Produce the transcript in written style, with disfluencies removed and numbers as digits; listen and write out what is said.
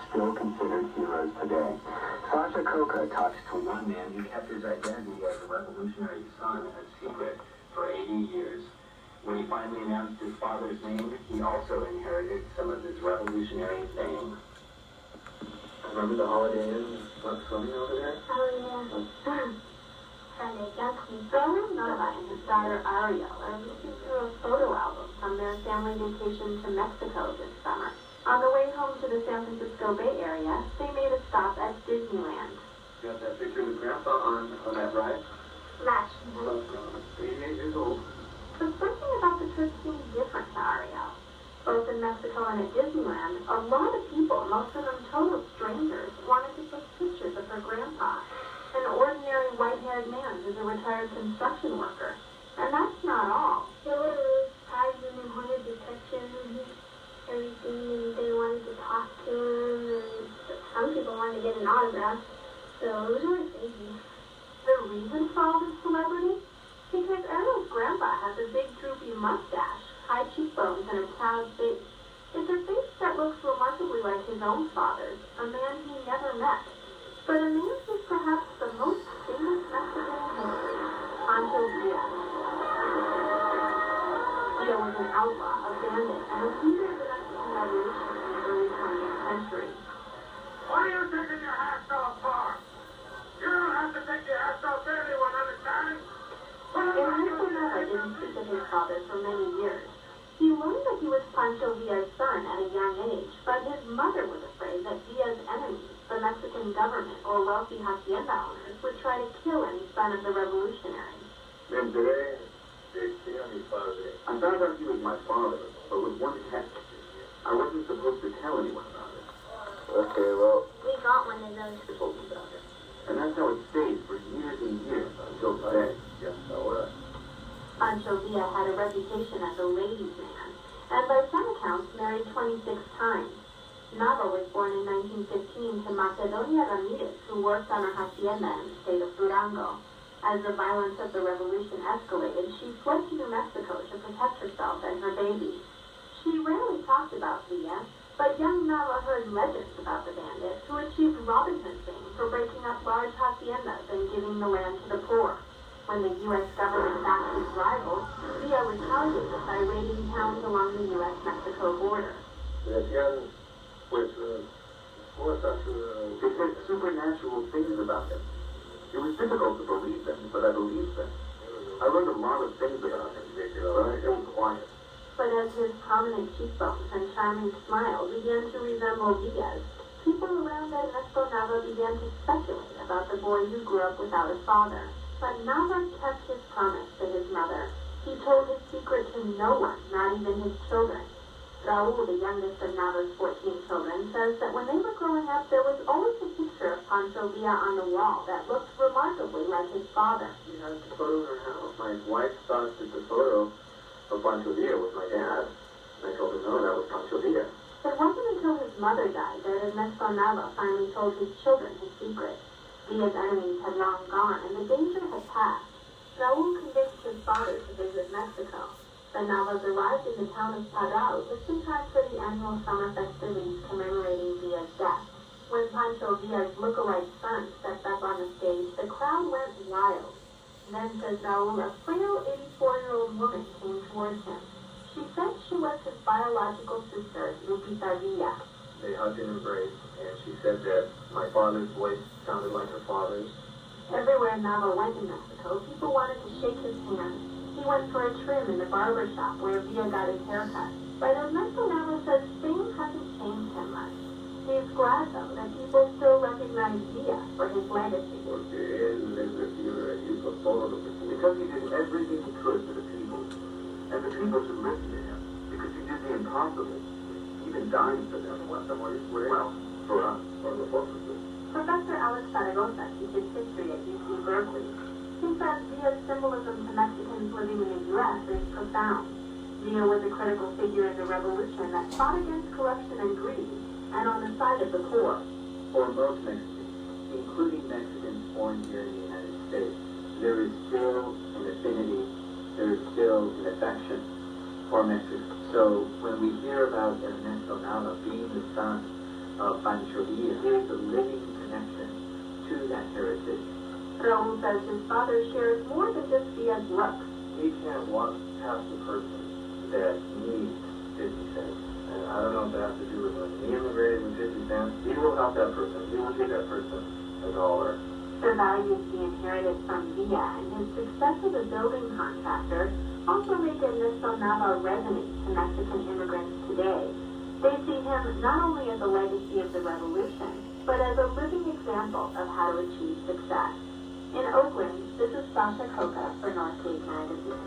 still considered heroes today. Sasha Khokha talks to one man who kept his identity as a revolutionary son a secret for 80 years. When he finally announced his father's name, he also inherited some of his revolutionary fame. Remember the Holiday Inn went swimming over there? Oh, yeah. Sunday Jackson Brown Nova and his daughter Ariel are looking through a photo album from their family vacation to Mexico this summer. On the way home to the San Francisco Bay Area, they made a stop at Disneyland. You got that picture with Grandpa on that ride? Match. 88 years old. But something about the trip seemed different to Ariel. Both in Mexico and at Disneyland, a lot of people, most of them total strangers, wanted to take pictures of her grandpa. An ordinary white-haired man who's a retired construction worker. And that's not all. There were really surprised and they wanted to touch him and everything, and they wanted to talk to him, and some people wanted to get an autograph. So it was really crazy. The reason for all this celebrity? Because Ariel's grandpa has a big droopy mustache, high cheekbones, and a proud face. It's a face that looks remarkably like his own father's, a man he never met. But a man who's perhaps the most famous Mexican in history, Pancho Villa. Villa was an outlaw, a bandit, and a leader of the Mexican Revolution in the early 20th century. What are you taking your hats off for? You don't have to take your hats off to anyone, understand? Ernesto Nava didn't speak of his father for many years. He learned that he was Pancho Villa's son at a young age, but his mother was afraid that Villa's enemies, the Mexican government or wealthy hacienda owners, would try to kill any son of the revolutionaries. I found out he was my father, but with one catch. I wasn't supposed to tell anyone about it. Okay, well, we got one of those. I told you about it. And that's how it stayed for years and years until today. Pancho Villa had a reputation as a ladies' man, and by some accounts married 26 times. Nava was born in 1915 to Macedonia Ramirez, who worked on a hacienda in the state of Durango. As the violence of the revolution escalated, she fled to New Mexico to protect herself and her baby. She rarely talked about Villa, but young Nava heard legends about the bandit who achieved Robin Hood fame for breaking up large haciendas and giving the land to the poor. When the U.S. government backed his rivals, Villa retaliated by raiding towns along the U.S.-Mexico border. They said supernatural things about him. It was difficult to believe them, but I believed them. I learned a lot of things about him, but I stayed quiet. But as his prominent cheekbones and charming smile began to resemble Villa's, people around Ernesto Nava began to speculate about the boy who grew up without a father. But Nava kept his promise to his mother. He told his secret to no one, not even his children. Raul, the youngest of Nava's 14 children, says that when they were growing up, there was always a picture of Pancho Villa on the wall that looked remarkably like his father. She has the photo in her house. My wife thought that the photo of Pancho Villa was my dad. I told her, no, that was Pancho Villa. It wasn't until his mother died that Ernesto Nava finally told his children his secret. Villa's enemies had long gone, and the danger had passed. Raul convinced his father to visit Mexico. The Navas arrived in the town of Parral just in time for the annual summer festivities commemorating Villa's death. When Pancho Villa's look-alike son stepped up on the stage, the crowd went wild. Then, says Raul, a frail 84-year-old woman came towards him. She said she was his biological sister, Lupita Villa. They hugged and embraced, and she said that my father's voice sounded like her father's. Everywhere Nava went in Mexico, people wanted to shake his hand. He went for a trim in the barber shop where Villa got his haircut. But Ernesto Nava says fame hasn't changed him much. He's glad, though, that people still recognize Villa for his legacy. Because he did everything he could for the people. And the people should listen to him, because he did the impossible. Even dying for them. Well, for us, for the purposes. Professor Alex Saragoza teaches history at UC Berkeley. He says Villa's symbolism to Mexicans living in the U.S. is profound. Villa was a critical figure in the revolution that fought against corruption and greed, and on the side of the poor. For most Mexicans, including Mexicans born here in the United States, there is still an affinity, there is still an affection for Mexico. So when we hear about Ernesto Nava being the son Pancholia is a living connection to that heritage. Raul says his father shares more than just Via's looks. He can't walk past the person that needs 50 cents. And I don't know if that has to do with when he immigrated with 50 cents. He will help that person. He will give that person a dollar. The values he inherited from Via and his success as a building contractor also make Ernesto Nava resonate to Mexican immigrants today. They see him not only as a legacy of the revolution, but as a living example of how to achieve success. In Oakland, this is Sasha Khokha for Northgate Magazine.